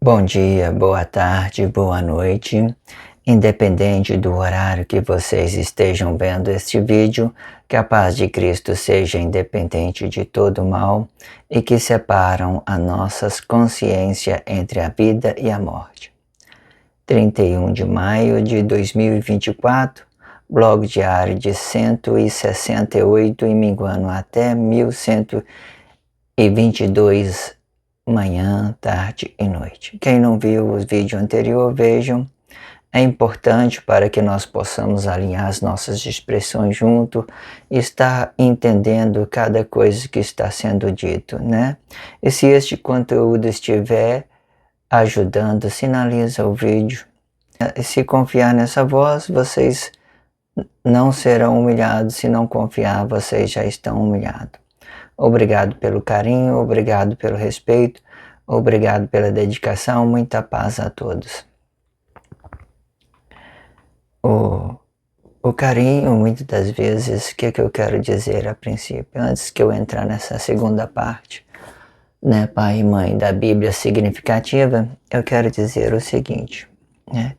Bom dia, boa tarde, boa noite. Independente do horário que vocês estejam vendo este vídeo, que a paz de Cristo seja independente de todo mal e que separam a nossa consciência entre a vida e a morte. 31 de maio de 2024, blog diário de 168 e minguando até 1122 manhã, tarde e noite. Quem não viu o vídeo anterior, vejam. É importante para que nós possamos alinhar as nossas expressões junto e estar entendendo cada coisa que está sendo dito, né? E se este conteúdo estiver ajudando, sinaliza o vídeo. E se confiar nessa voz, vocês não serão humilhados. Se não confiar, vocês já estão humilhados. Obrigado pelo carinho, obrigado pelo respeito, obrigado pela dedicação, muita paz a todos. O carinho, muitas das vezes, o que eu quero dizer a princípio, antes que eu entrar nessa segunda parte, né, pai e mãe da Bíblia significativa, eu quero dizer o seguinte, né?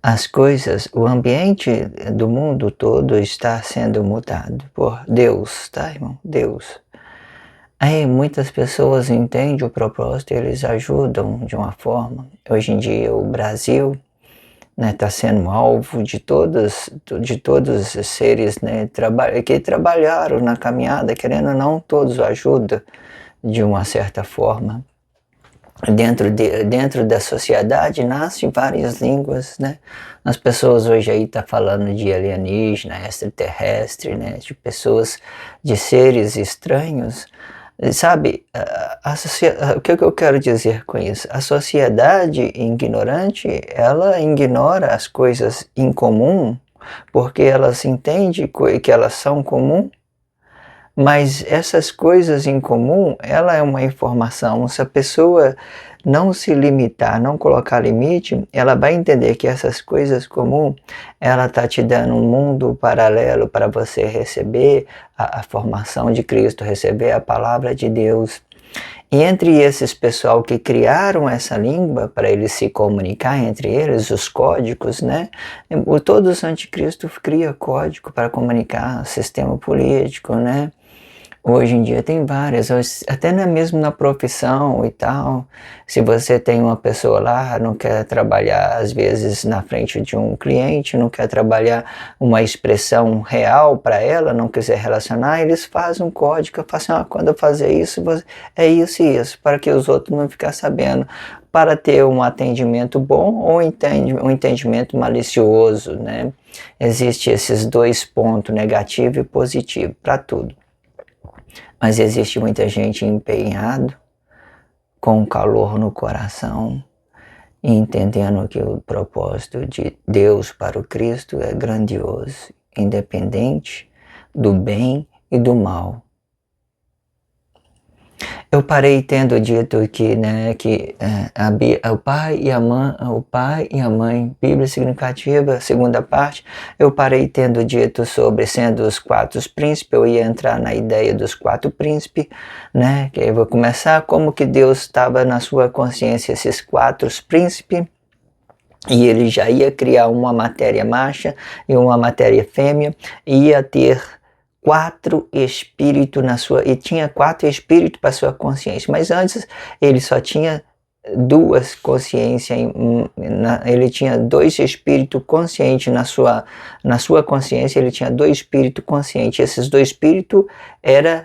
As coisas, o ambiente do mundo todo está sendo mudado por Deus, tá, irmão? Deus. Aí muitas pessoas entendem o propósito, eles ajudam de uma forma. Hoje em dia o Brasil, né, está sendo alvo de todos os seres, né, que trabalharam na caminhada, querendo ou não, todos ajudam de uma certa forma. Dentro da sociedade nascem várias línguas, né? As pessoas hoje aí estão falando de alienígena, extraterrestre, né? De pessoas, de seres estranhos. Sabe, o que eu quero dizer com isso? A sociedade ignorante, ela ignora as coisas em comum, porque elas entendem que elas são comum, mas essas coisas em comum, ela é uma informação. Se a pessoa não se limitar, não colocar limite, ela vai entender que essas coisas comuns, ela está te dando um mundo paralelo para você receber a formação de Cristo, receber a palavra de Deus. E entre esses pessoal que criaram essa língua para eles se comunicar entre eles, os códigos, né? Todos os anticristos criam código para comunicar, sistema político, né? Hoje em dia tem várias, até mesmo na profissão e tal. Se você tem uma pessoa lá, não quer trabalhar às vezes na frente de um cliente, não quer trabalhar uma expressão real para ela, não quiser relacionar, eles fazem um código, falam assim, quando eu fazer isso, é isso e isso, para que os outros não fiquem sabendo, para ter um atendimento bom ou um entendimento malicioso, né? Existem esses dois pontos, negativo e positivo, para tudo. Mas existe muita gente empenhada, com calor no coração, entendendo que o propósito de Deus para o Cristo é grandioso, independente do bem e do mal. Eu parei tendo dito que, né, o pai e a mãe, Bíblia significativa, segunda parte, eu parei tendo dito sobre sendo os quatro príncipes, eu ia entrar na ideia dos quatro príncipes, né, que eu vou começar como que Deus estava na sua consciência, esses quatro príncipes, e ele já ia criar uma matéria macha e uma matéria fêmea, e ia ter quatro espíritos e tinha quatro espíritos para sua consciência, mas antes ele só tinha duas consciências, ele tinha dois espíritos conscientes na sua consciência, ele tinha dois espíritos conscientes, esses dois espíritos eram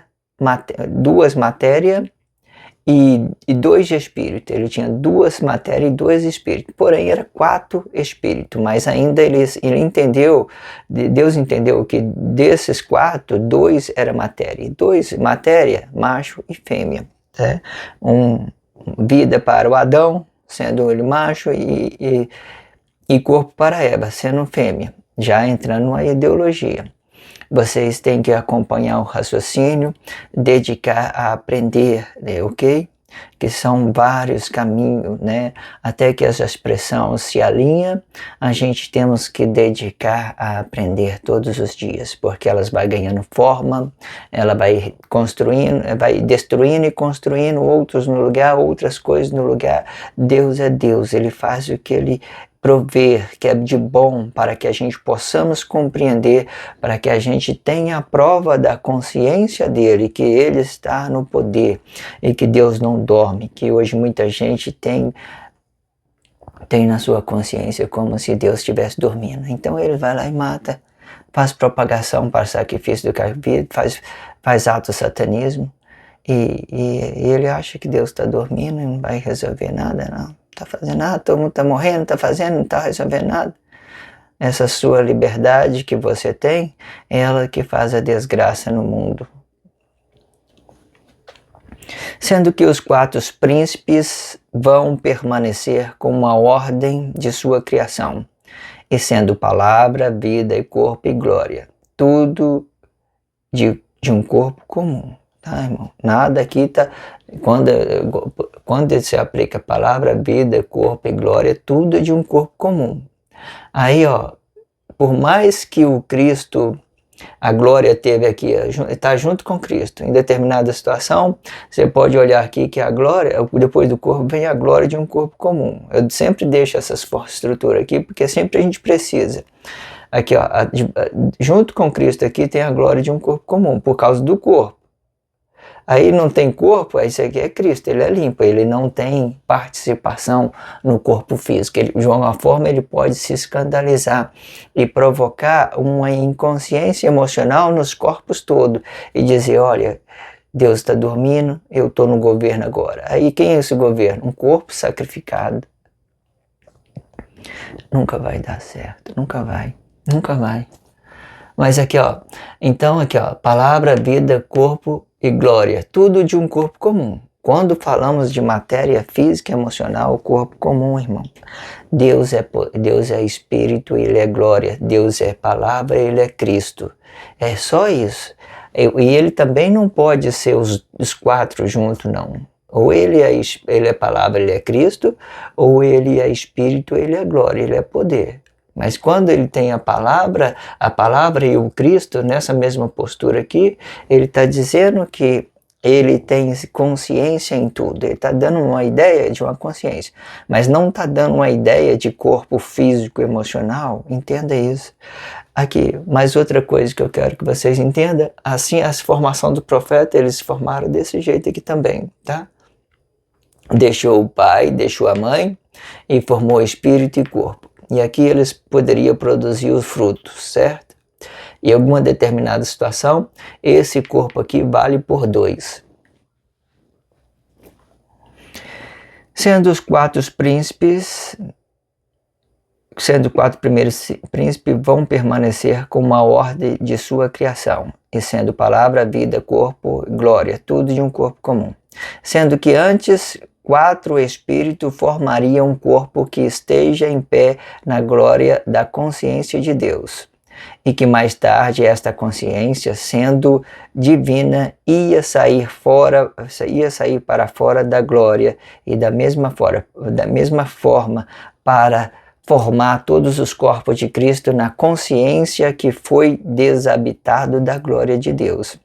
duas matérias e dois espíritos, ele tinha duas matérias e dois espíritos, porém era quatro espíritos, mas ainda Deus entendeu que desses quatro, dois era matéria, matéria, macho e fêmea, tá? Vida para o Adão, sendo ele macho, e corpo para Eva, sendo fêmea, já entrando numa ideologia. Vocês têm que acompanhar o raciocínio, dedicar a aprender, né, ok? Que são vários caminhos, né? Até que essa expressão se alinha, a gente temos que dedicar a aprender todos os dias, porque elas vai ganhando forma, ela vai construindo, vai destruindo e construindo outros no lugar, outras coisas no lugar. Deus é Deus, Ele faz o que Ele prover, que é de bom, para que a gente possamos compreender, para que a gente tenha a prova da consciência dele, que ele está no poder e que Deus não dorme, que hoje muita gente tem na sua consciência como se Deus estivesse dormindo. Então ele vai lá e mata, faz propagação para sacrifício do cabrito, faz ato satanismo, e ele acha que Deus está dormindo e não vai resolver nada, não. Está fazendo nada, todo mundo está morrendo, está fazendo, não está resolvendo nada. Essa sua liberdade que você tem, é ela que faz a desgraça no mundo. Sendo que os 4 príncipes vão permanecer como a ordem de sua criação, e sendo palavra, vida e corpo e glória, tudo de um corpo comum. Tá, irmão? Nada aqui está... Quando se aplica a palavra, vida, corpo e glória, tudo é de um corpo comum. Aí, ó, por mais que o Cristo, a glória teve aqui, está junto com Cristo. Em determinada situação, você pode olhar aqui que a glória, depois do corpo, vem a glória de um corpo comum. Eu sempre deixo essa estrutura aqui, porque sempre a gente precisa. Aqui, ó, junto com Cristo aqui tem a glória de um corpo comum, por causa do corpo. Aí não tem corpo, aí isso aqui é Cristo, ele é limpo, ele não tem participação no corpo físico. Ele, de alguma forma ele pode se escandalizar e provocar uma inconsciência emocional nos corpos todos e dizer, olha, Deus está dormindo, eu estou no governo agora. Aí quem é esse governo? Um corpo sacrificado. Nunca vai dar certo, nunca vai, nunca vai. Mas aqui, ó, então aqui, ó, palavra, vida, corpo e glória, tudo de um corpo comum. Quando falamos de matéria física e emocional, o corpo comum, irmão. Deus é Espírito, Ele é glória. Deus é palavra, Ele é Cristo. É só isso. E Ele também não pode ser os 4 juntos, não. Ou ele é palavra, Ele é Cristo, ou Ele é Espírito, Ele é glória, Ele é poder. Mas quando ele tem a palavra e o Cristo, nessa mesma postura aqui, ele está dizendo que ele tem consciência em tudo. Ele está dando uma ideia de uma consciência, mas não está dando uma ideia de corpo físico, emocional. Entenda isso. Aqui, mais outra coisa que eu quero que vocês entendam, assim a formação do profeta, eles se formaram desse jeito aqui também, tá? Deixou o pai, deixou a mãe e formou espírito e corpo. E aqui eles poderiam produzir os frutos, certo? Em alguma determinada situação, esse corpo aqui vale por 2. Sendo os 4 príncipes, sendo 4 primeiros príncipes, vão permanecer como a ordem de sua criação, e sendo palavra, vida, corpo, glória, tudo de um corpo comum. Sendo que antes 4 espíritos formariam um corpo que esteja em pé na glória da consciência de Deus, e que mais tarde esta consciência, sendo divina, ia sair para fora da glória e da mesma forma para formar todos os corpos de Cristo na consciência que foi desabitado da glória de Deus.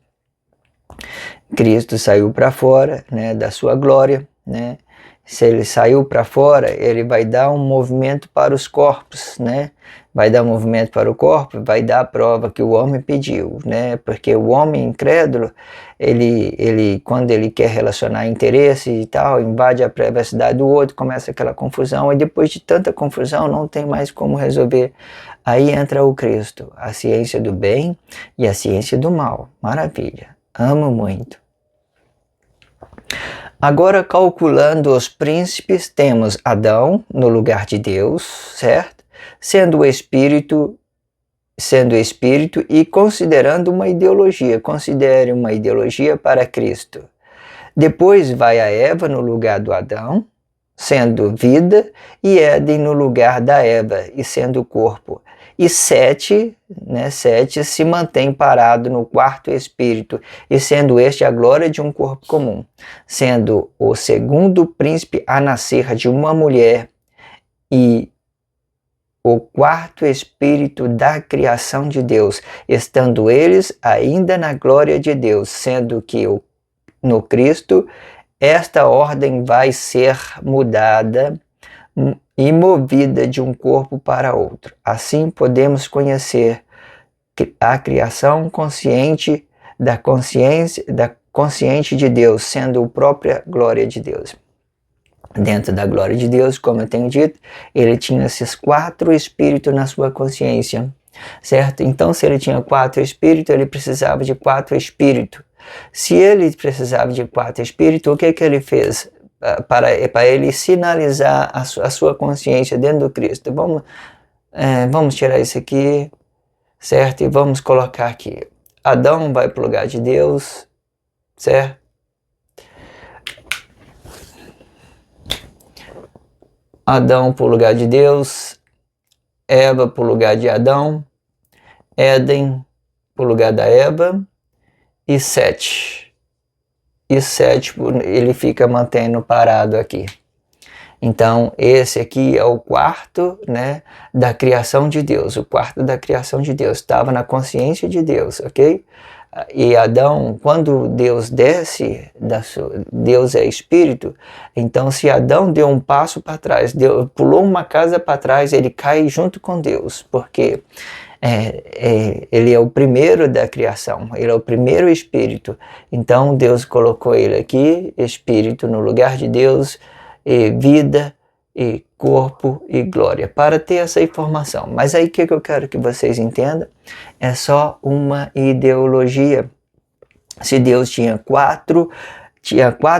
Cristo saiu para fora, né, da sua glória, né? Se ele saiu para fora, ele vai dar um movimento para os corpos, né? Vai dar um movimento para o corpo, vai dar a prova que o homem pediu, né? Porque o homem incrédulo, ele quando ele quer relacionar interesse e tal, invade a privacidade do outro, começa aquela confusão, e depois de tanta confusão não tem mais como resolver. Aí entra o Cristo, a ciência do bem e a ciência do mal. Maravilha, amo muito. Agora, calculando os príncipes, temos Adão no lugar de Deus, certo? Sendo espírito e considerando uma ideologia. Considere uma ideologia para Cristo. Depois vai a Eva no lugar do Adão, sendo vida, e Éden no lugar da Eva, e sendo corpo. E Sete se mantém parado no quarto espírito, e sendo este a glória de um corpo comum, sendo o segundo príncipe a nascer de uma mulher, e o quarto espírito da criação de Deus, estando eles ainda na glória de Deus, sendo que no Cristo esta ordem vai ser mudada e movida de um corpo para outro. Assim podemos conhecer a criação consciente da consciente de Deus, sendo a própria glória de Deus. Dentro da glória de Deus, como eu tenho dito, ele tinha esses 4 espíritos na sua consciência, certo? Então, se ele tinha 4 espíritos, ele precisava de 4 espíritos. Se ele precisava de 4 espíritos, o que ele fez para ele sinalizar a sua consciência dentro do Cristo? Vamos tirar isso aqui, certo? E vamos colocar aqui. Adão vai para o lugar de Deus, certo? Adão para o lugar de Deus, Eva para o lugar de Adão, Éden para o lugar da Eva, e Sete. E Sete ele fica mantendo parado aqui. Então, esse aqui é o quarto, da criação de Deus. O quarto da criação de Deus. Estava na consciência de Deus, ok? E Adão, quando Deus desce, Deus é espírito, então se Adão deu um passo para trás, pulou uma casa para trás, ele cai junto com Deus, porque ele é o primeiro da criação, ele é o primeiro espírito. Então Deus colocou ele aqui, espírito no lugar de Deus, e vida, e corpo e glória, para ter essa informação. Mas aí o que eu quero que vocês entendam? É só uma ideologia. Se Deus tinha quatro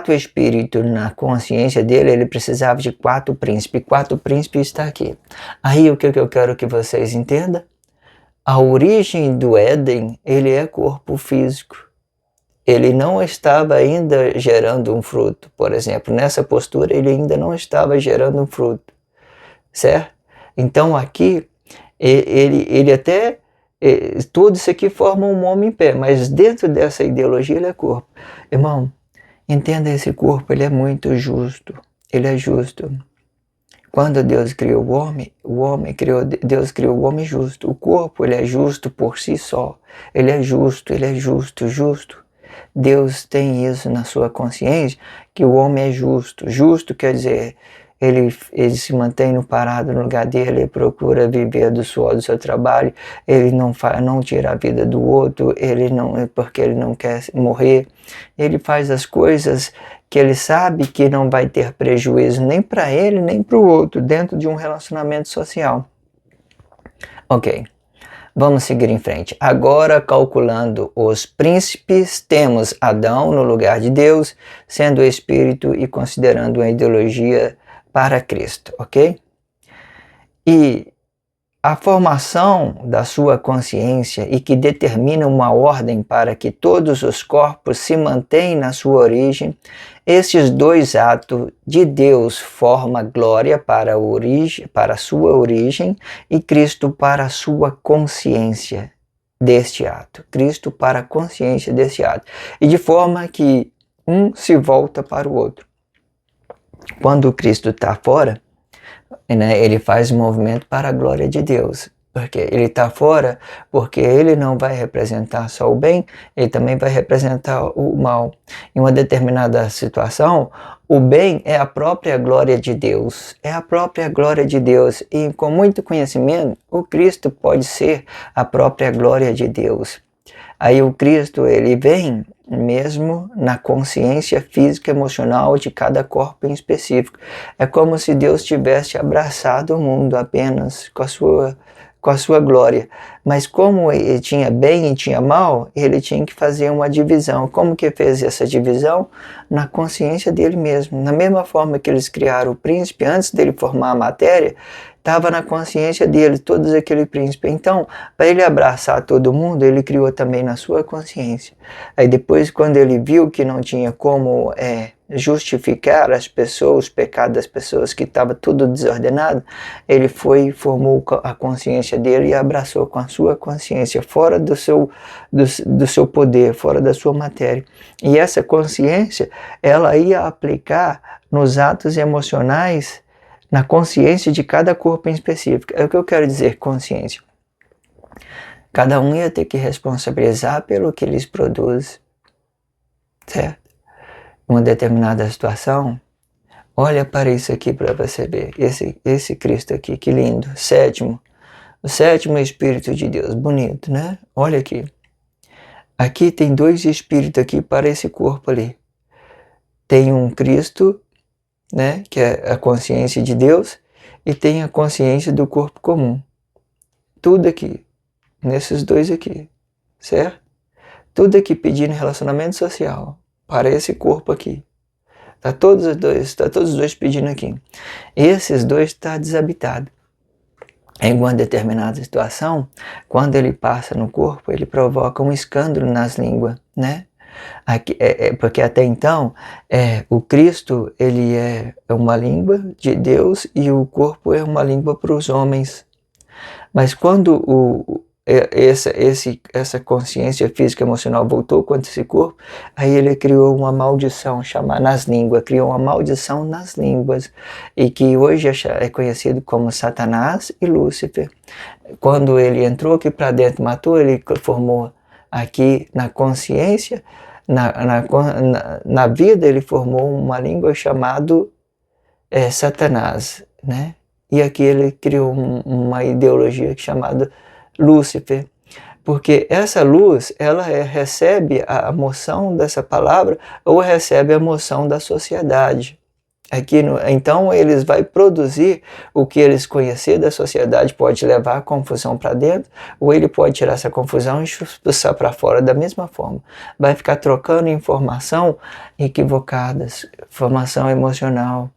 espíritos na consciência dele, ele precisava de 4 príncipes. 4 príncipes está aqui. Aí o que eu quero que vocês entendam? A origem do Éden, ele é corpo físico. Ele não estava ainda gerando um fruto, por exemplo. Nessa postura, ele ainda não estava gerando um fruto, certo? Então aqui, ele até, tudo isso aqui forma um homem em pé, mas dentro dessa ideologia ele é corpo. Irmão, entenda, esse corpo, ele é muito justo, ele é justo. Quando Deus criou Deus criou o homem justo. O corpo, ele é justo por si só. Ele é justo, justo. Deus tem isso na sua consciência, que o homem é justo. Justo quer dizer, ele se mantém parado no lugar dele, ele procura viver do suor do seu trabalho, ele não tira a vida do outro, porque ele não quer morrer. Ele faz as coisas que ele sabe que não vai ter prejuízo nem para ele, nem para o outro, dentro de um relacionamento social. Ok. Vamos seguir em frente. Agora, calculando os príncipes, temos Adão no lugar de Deus, sendo espírito e considerando uma ideologia para Cristo, ok? E a formação da sua consciência e que determina uma ordem para que todos os corpos se mantenham na sua origem, esses 2 atos de Deus formam glória para a sua origem e Cristo para a sua consciência deste ato. Cristo para a consciência deste ato. E de forma que um se volta para o outro. Quando Cristo está fora, ele faz um movimento para a glória de Deus, porque ele está fora, porque ele não vai representar só o bem, ele também vai representar o mal. Em uma determinada situação, o bem é a própria glória de Deus, e com muito conhecimento, o Cristo pode ser a própria glória de Deus. Aí o Cristo, ele vem mesmo na consciência física e emocional de cada corpo em específico. É como se Deus tivesse abraçado o mundo apenas com a sua glória. Mas como ele tinha bem e tinha mal, ele tinha que fazer uma divisão. Como que fez essa divisão? Na consciência dele mesmo. Na mesma forma que eles criaram o príncipe, antes dele formar a matéria, estava na consciência dele, todos aquele príncipe. Então, para ele abraçar todo mundo, ele criou também na sua consciência. Aí depois, quando ele viu que não tinha como justificar as pessoas, os pecados das pessoas, que estava tudo desordenado, ele foi e formou a consciência dele e abraçou com a sua consciência, fora do seu poder, fora da sua matéria. E essa consciência, ela ia aplicar nos atos emocionais, na consciência de cada corpo em específico. É o que eu quero dizer, consciência. Cada um ia ter que responsabilizar pelo que eles produzem, certo? Uma determinada situação, olha para isso aqui para você ver, esse Cristo aqui, que lindo, o sétimo Espírito de Deus, bonito, né? Olha aqui, aqui tem dois Espíritos aqui para esse corpo ali, tem um Cristo, né, que é a consciência de Deus, e tem a consciência do corpo comum, tudo aqui, nesses dois aqui, certo? Tudo aqui pedindo relacionamento social, para esse corpo aqui. Está todos os dois pedindo aqui. Esses dois estão desabitados. Em uma determinada situação, quando ele passa no corpo, ele provoca um escândalo nas línguas, né? Aqui, porque até então, o Cristo, ele é uma língua de Deus e o corpo é uma língua para os homens. Mas quando essa consciência física e emocional voltou contra esse corpo, aí ele criou uma maldição chamada nas línguas, criou uma maldição nas línguas, e que hoje é conhecido como Satanás e Lúcifer. Quando ele entrou aqui para dentro, matou, ele formou aqui na consciência, na vida, ele formou uma língua chamada Satanás, né? E aqui ele criou uma ideologia chamada Lúcifer, porque essa luz, ela recebe a moção dessa palavra ou recebe a moção da sociedade. Então eles vão produzir o que eles conhecer da sociedade, pode levar a confusão para dentro, ou ele pode tirar essa confusão e expulsar para fora da mesma forma. Vai ficar trocando informação equivocadas, informação emocional.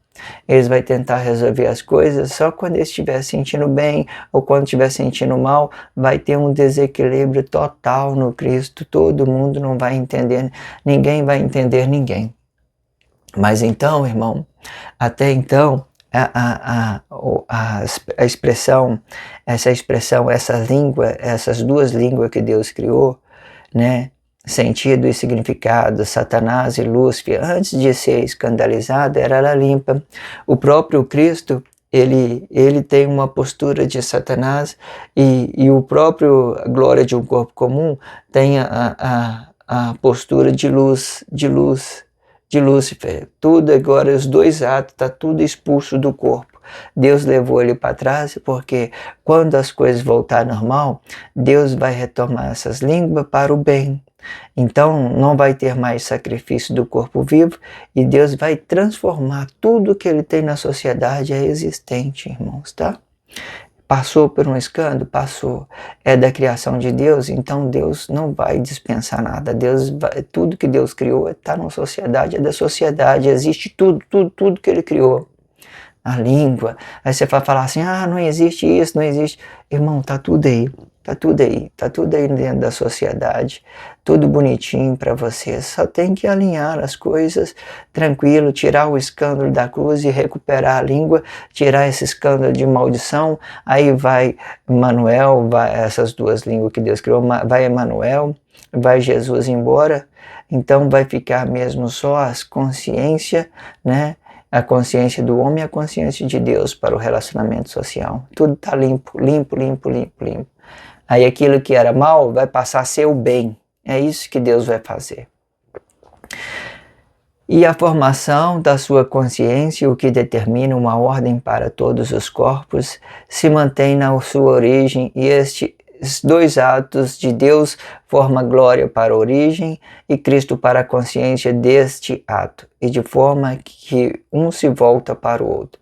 Eles vão tentar resolver as coisas só quando eles estiver sentindo bem ou quando estiver sentindo mal. Vai ter um desequilíbrio total no Cristo. Todo mundo não vai entender, ninguém vai entender ninguém. Mas então, irmão, até então, a expressão, essa língua, essas duas línguas que Deus criou, né? Sentido e significado, Satanás e Lúcifer, antes de ser escandalizado, era limpa. O próprio Cristo, ele tem uma postura de Satanás e o próprio glória de um corpo comum tem a postura de Lúcifer. Tudo agora, os dois atos, está tudo expulso do corpo. Deus levou ele para trás, porque quando as coisas voltar ao normal, Deus vai retomar essas línguas para o bem. Então não vai ter mais sacrifício do corpo vivo e Deus vai transformar tudo que ele tem na sociedade existente, irmãos, tá? Passou por um escândalo? Passou. É da criação de Deus, então Deus não vai dispensar nada. Tudo que Deus criou está na sociedade, é da sociedade, existe tudo que ele criou. A língua, aí você vai falar assim, não existe isso, não existe. Irmão, tá tudo aí dentro da sociedade, tudo bonitinho para você, só tem que alinhar as coisas tranquilo, tirar o escândalo da cruz e recuperar a língua, tirar esse escândalo de maldição, aí vai Emmanuel, vai essas duas línguas que Deus criou, vai Emmanuel, vai Jesus embora, então vai ficar mesmo só as consciência, né? A consciência do homem e a consciência de Deus para o relacionamento social. Tudo está limpo. Aí aquilo que era mal vai passar a ser o bem. É isso que Deus vai fazer. E a formação da sua consciência, o que determina uma ordem para todos os corpos, se mantém na sua origem, e estes dois atos de Deus formam glória para a origem e Cristo para a consciência deste ato, e de forma que um se volta para o outro.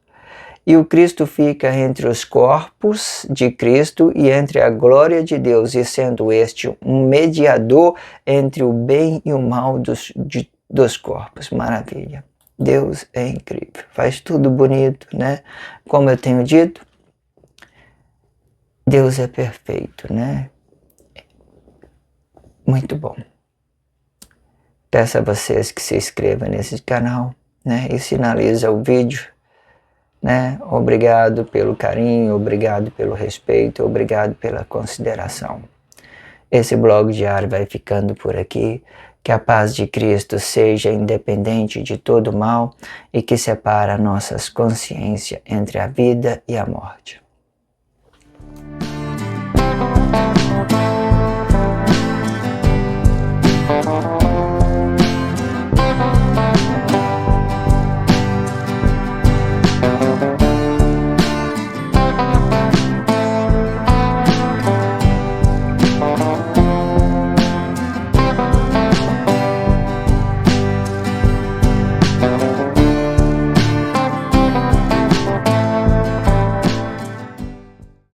e o Cristo fica entre os corpos de Cristo e entre a glória de Deus, e sendo este um mediador entre o bem e o mal dos corpos. Maravilha. Deus é incrível, faz tudo bonito, né? Como eu tenho dito, Deus é perfeito, né? Muito bom. Peço a vocês que se inscrevam nesse canal, né? E sinaliza o vídeo, né? Obrigado pelo carinho, obrigado pelo respeito, obrigado pela consideração. Esse blog diário vai ficando por aqui. Que a paz de Cristo seja independente de todo mal e que separa nossas consciências entre a vida e a morte.